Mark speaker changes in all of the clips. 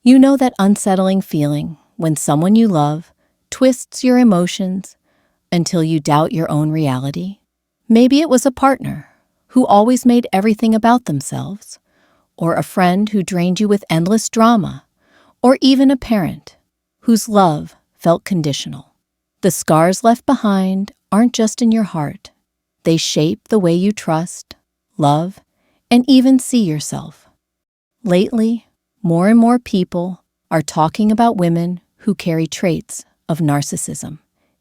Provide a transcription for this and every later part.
Speaker 1: You know that unsettling feeling when someone you love twists your emotions until you doubt your own reality? Maybe it was a partner who always made everything about themselves, or a friend who drained you with endless drama, or even a parent whose love felt conditional. The scars left behind aren't just in your heart. They shape the way you trust, love, and even see yourself. Lately, more and more people are talking about women who carry traits of narcissism.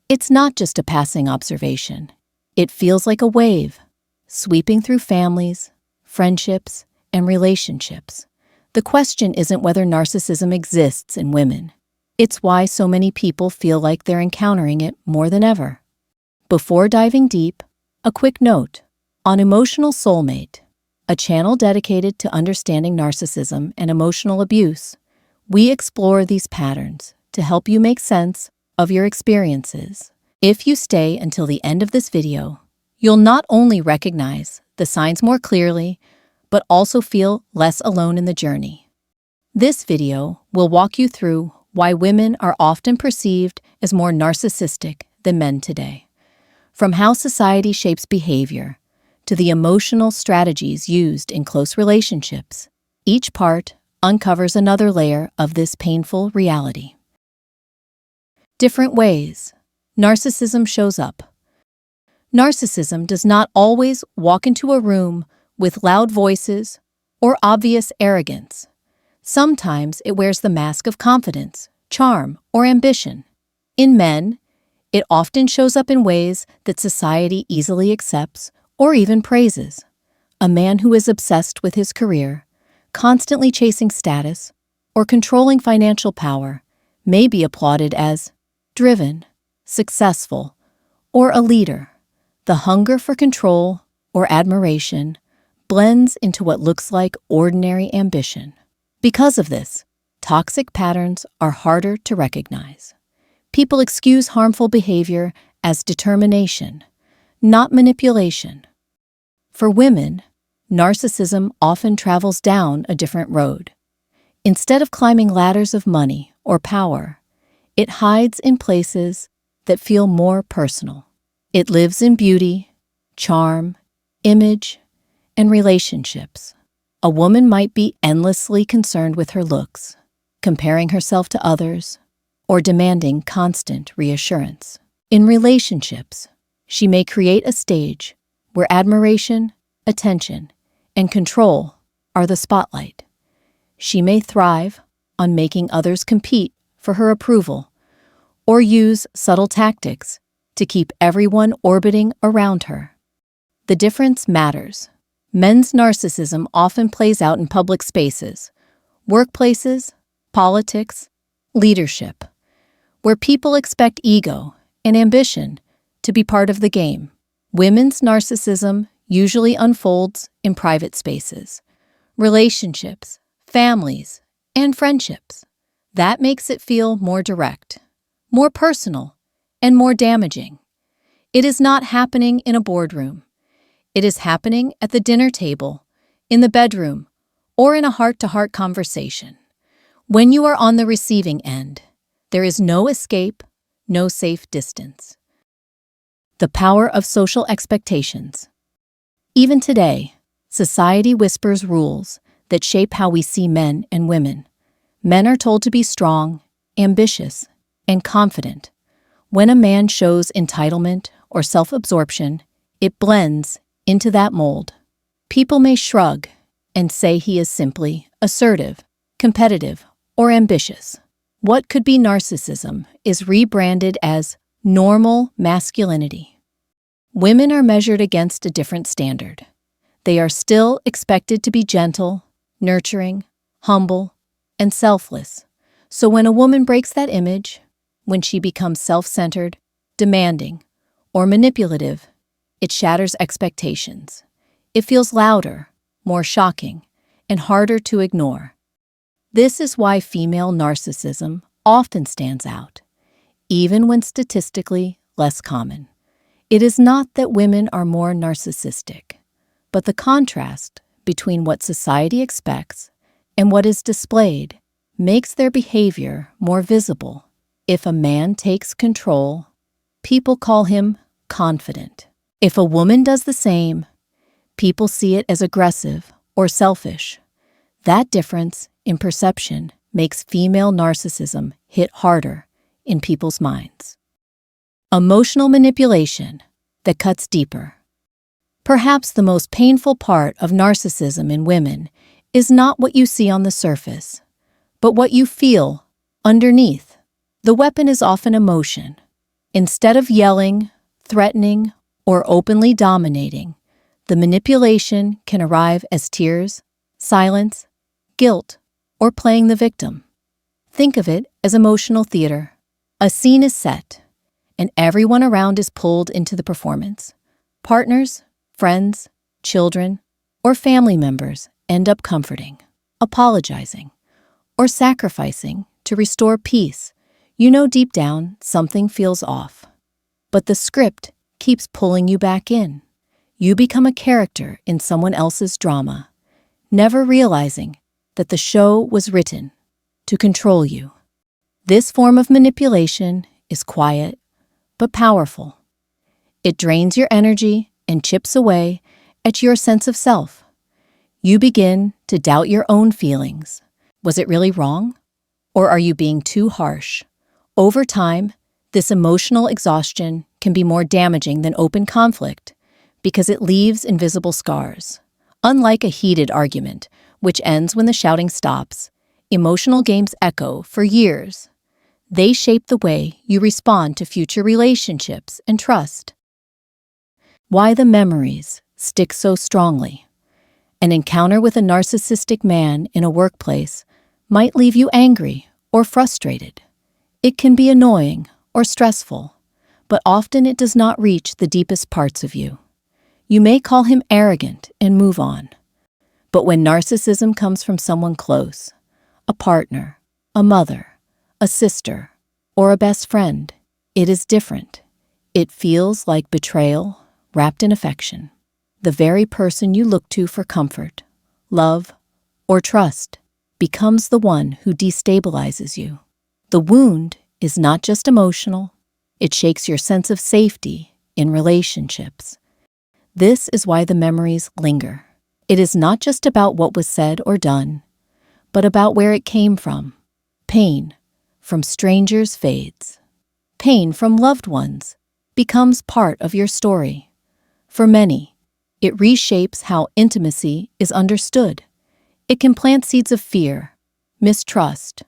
Speaker 1: It's not just a passing observation. It feels like a wave, sweeping through families, friendships, and relationships. The question isn't whether narcissism exists in women. It's why so many people feel like they're encountering it more than ever. Before diving deep, a quick note on Emotional Soulmate, a channel dedicated to understanding narcissism and emotional abuse. We explore these patterns to help you make sense of your experiences. If you stay until the end of this video, you'll not only recognize the signs more clearly, but also feel less alone in the journey. This video will walk you through why women are often perceived as more narcissistic than men today. From how society shapes behavior to the emotional strategies used in close relationships, each part uncovers another layer of this painful reality. Different ways narcissism shows up. Narcissism does not always walk into a room with loud voices or obvious arrogance. Sometimes it wears the mask of confidence, charm, or ambition. In men, it often shows up in ways that society easily accepts or even praises. A man who is obsessed with his career, constantly chasing status, or controlling financial power may be applauded as driven, successful, or a leader. The hunger for control or admiration blends into what looks like ordinary ambition. Because of this, toxic patterns are harder to recognize. People excuse harmful behavior as determination, not manipulation. For women, narcissism often travels down a different road. Instead of climbing ladders of money or power, it hides in places that feel more personal. It lives in beauty, charm, image, and relationships. A woman might be endlessly concerned with her looks, comparing herself to others, or demanding constant reassurance. In relationships, she may create a stage where admiration, attention, and control are the spotlight. She may thrive on making others compete for her approval, or use subtle tactics to keep everyone orbiting around her. The difference matters. Men's narcissism often plays out in public spaces, workplaces, politics, leadership, where people expect ego and ambition to be part of the game. Women's narcissism usually unfolds in private spaces, relationships, families, and friendships. That makes it feel more direct, more personal, and more damaging. It is not happening in a boardroom. It is happening at the dinner table, in the bedroom, or in a heart-to-heart conversation. When you are on the receiving end, there is no escape, no safe distance. The power of social expectations. Even today, society whispers rules that shape how we see men and women. Men are told to be strong, ambitious, and confident. When a man shows entitlement or self-absorption, it blends into that mold. People may shrug and say he is simply assertive, competitive, or ambitious. What could be narcissism is rebranded as normal masculinity. Women are measured against a different standard. They are still expected to be gentle, nurturing, humble, and selfless. So when a woman breaks that image, when she becomes self-centered, demanding, or manipulative, it shatters expectations. It feels louder, more shocking, and harder to ignore. This is why female narcissism often stands out, even when statistically less common. It is not that women are more narcissistic, but the contrast between what society expects and what is displayed makes their behavior more visible. If a man takes control, people call him confident. If a woman does the same, people see it as aggressive or selfish. That difference in perception makes female narcissism hit harder in people's minds. Emotional manipulation that cuts deeper. Perhaps the most painful part of narcissism in women is not what you see on the surface, but what you feel underneath. The weapon is often emotion. Instead of yelling, threatening, or openly dominating, the manipulation can arrive as tears, silence, guilt, or playing the victim. Think of it as emotional theater. A scene is set, and everyone around is pulled into the performance. Partners, friends, children, or family members end up comforting, apologizing, or sacrificing to restore peace. You know deep down something feels off. But the script keeps pulling you back in. You become a character in someone else's drama, never realizing that the show was written to control you. This form of manipulation is quiet but powerful. It drains your energy and chips away at your sense of self. You begin to doubt your own feelings. Was it really wrong? Or are you being too harsh? Over time, this emotional exhaustion can be more damaging than open conflict because it leaves invisible scars. Unlike a heated argument, which ends when the shouting stops, emotional games echo for years. They shape the way you respond to future relationships and trust. Why the memories stick so strongly. An encounter with a narcissistic man in a workplace might leave you angry or frustrated. It can be annoying or stressful, but often it does not reach the deepest parts of you. You may call him arrogant and move on. But when narcissism comes from someone close, a partner, a mother, a sister, or a best friend, it is different. It feels like betrayal wrapped in affection. The very person you look to for comfort, love, or trust becomes the one who destabilizes you. The wound is not just emotional, it shakes your sense of safety in relationships. This is why the memories linger. It is not just about what was said or done, but about where it came from. Pain from strangers fades. Pain from loved ones becomes part of your story. For many, it reshapes how intimacy is understood. It can plant seeds of fear, mistrust,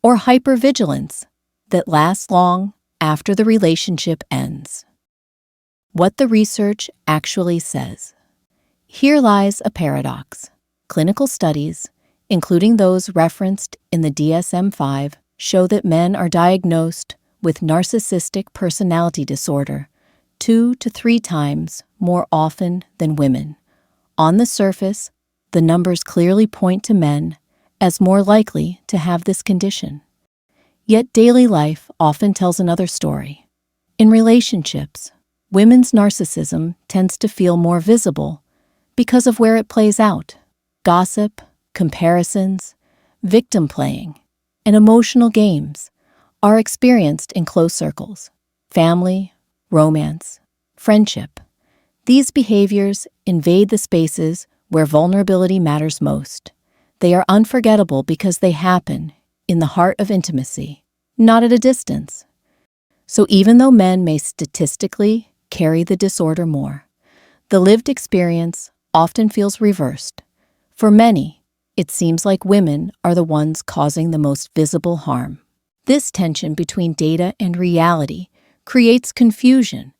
Speaker 1: or hypervigilance that last long after the relationship ends. What the research actually says. Here lies a paradox. Clinical studies, including those referenced in the DSM-5, show that men are diagnosed with narcissistic personality disorder 2 to 3 times more often than women. On the surface, the numbers clearly point to men as more likely to have this condition. Yet daily life often tells another story. In relationships, women's narcissism tends to feel more visible because of where it plays out. Gossip, comparisons, victim playing, and emotional games are experienced in close circles. Family, romance, friendship. These behaviors invade the spaces where vulnerability matters most. They are unforgettable because they happen in the heart of intimacy, not at a distance. So even though men may statistically carry the disorder more, the lived experience often feels reversed. For many, it seems like women are the ones causing the most visible harm. This tension between data and reality creates confusion,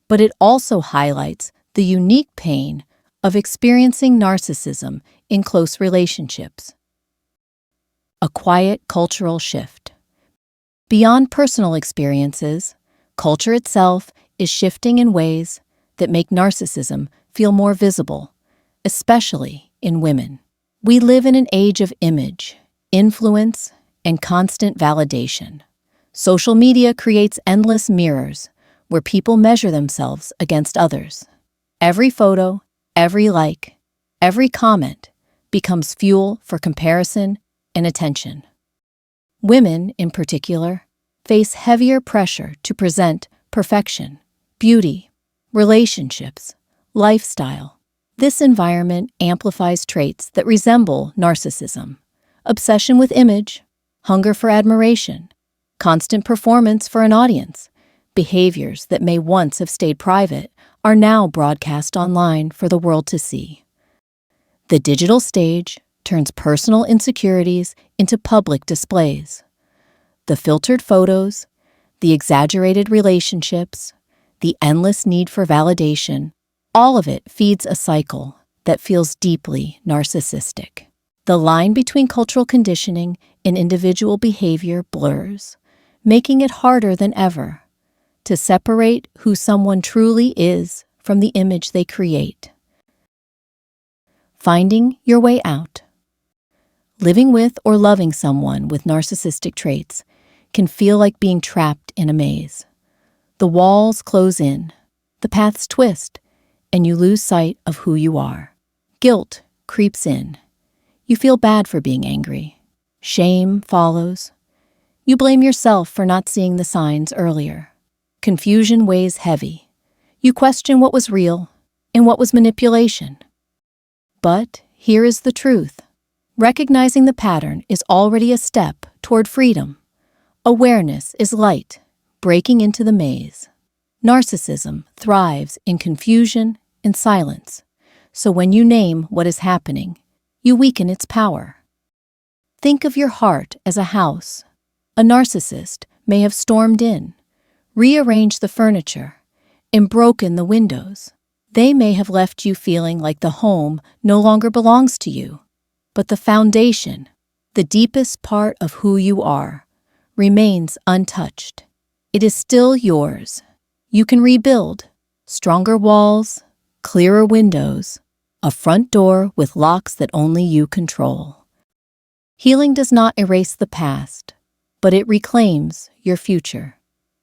Speaker 1: but it also highlights the unique pain of experiencing narcissism in close relationships. A quiet cultural shift. Beyond personal experiences, culture itself is shifting in ways that make narcissism feel more visible, especially in women. We live in an age of image, influence, and constant validation. Social media creates endless mirrors where people measure themselves against others. Every photo, every like, every comment becomes fuel for comparison and attention. Women, in particular, face heavier pressure to present perfection, beauty, relationships, lifestyle. This environment amplifies traits that resemble narcissism: obsession with image, hunger for admiration, constant performance for an audience. Behaviors that may once have stayed private are now broadcast online for the world to see. The digital stage turns personal insecurities into public displays. The filtered photos, the exaggerated relationships, the endless need for validation, all of it feeds a cycle that feels deeply narcissistic. The line between cultural conditioning and individual behavior blurs, making it harder than ever to separate who someone truly is from the image they create. Finding your way out. Living with or loving someone with narcissistic traits can feel like being trapped in a maze. The walls close in, the paths twist, and you lose sight of who you are. Guilt creeps in. You feel bad for being angry. Shame follows. You blame yourself for not seeing the signs earlier. Confusion weighs heavy. You question what was real and what was manipulation. But here is the truth. Recognizing the pattern is already a step toward freedom. Awareness is light, breaking into the maze. Narcissism thrives in confusion and silence, so when you name what is happening, you weaken its power. Think of your heart as a house. A narcissist may have stormed in, rearranged the furniture, and broken the windows. They may have left you feeling like the home no longer belongs to you, but the foundation, the deepest part of who you are, remains untouched. It is still yours. You can rebuild stronger walls, clearer windows, a front door with locks that only you control. Healing does not erase the past, but it reclaims your future.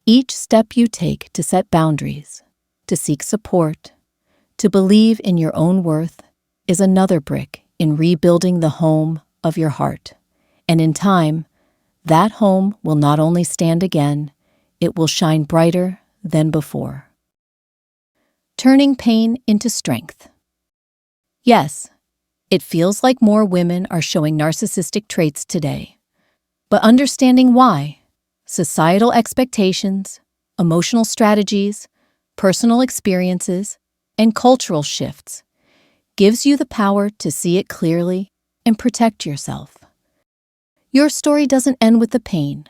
Speaker 1: Each step you take to set boundaries, to seek support, to believe in your own worth is another brick in rebuilding the home of your heart. And in time, that home will not only stand again, it will shine brighter than before. Turning pain into strength. Yes, it feels like more women are showing narcissistic traits today. But understanding why, societal expectations, emotional strategies, personal experiences, and cultural shifts gives you the power to see it clearly and protect yourself. Your story doesn't end with the pain.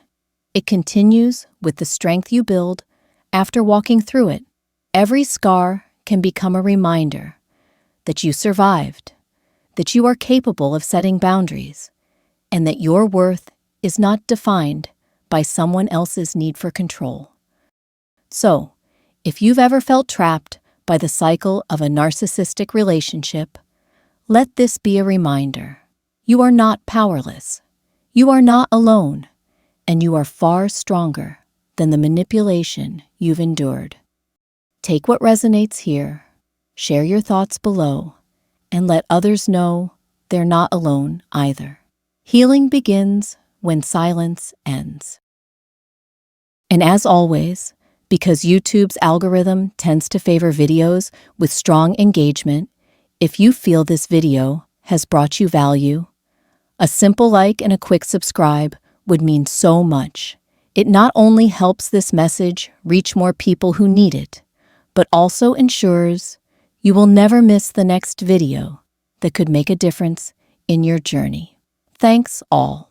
Speaker 1: It continues with the strength you build after walking through it. Every scar can become a reminder that you survived, that you are capable of setting boundaries, and that your worth is not defined by someone else's need for control. So, if you've ever felt trapped by the cycle of a narcissistic relationship, let this be a reminder. You are not powerless. You are not alone, and you are far stronger than the manipulation you've endured. Take what resonates here, share your thoughts below, and let others know they're not alone either. Healing begins when silence ends. And as always, because YouTube's algorithm tends to favor videos with strong engagement, if you feel this video has brought you value, a simple like and a quick subscribe would mean so much. It not only helps this message reach more people who need it, but also ensures you will never miss the next video that could make a difference in your journey. Thanks all.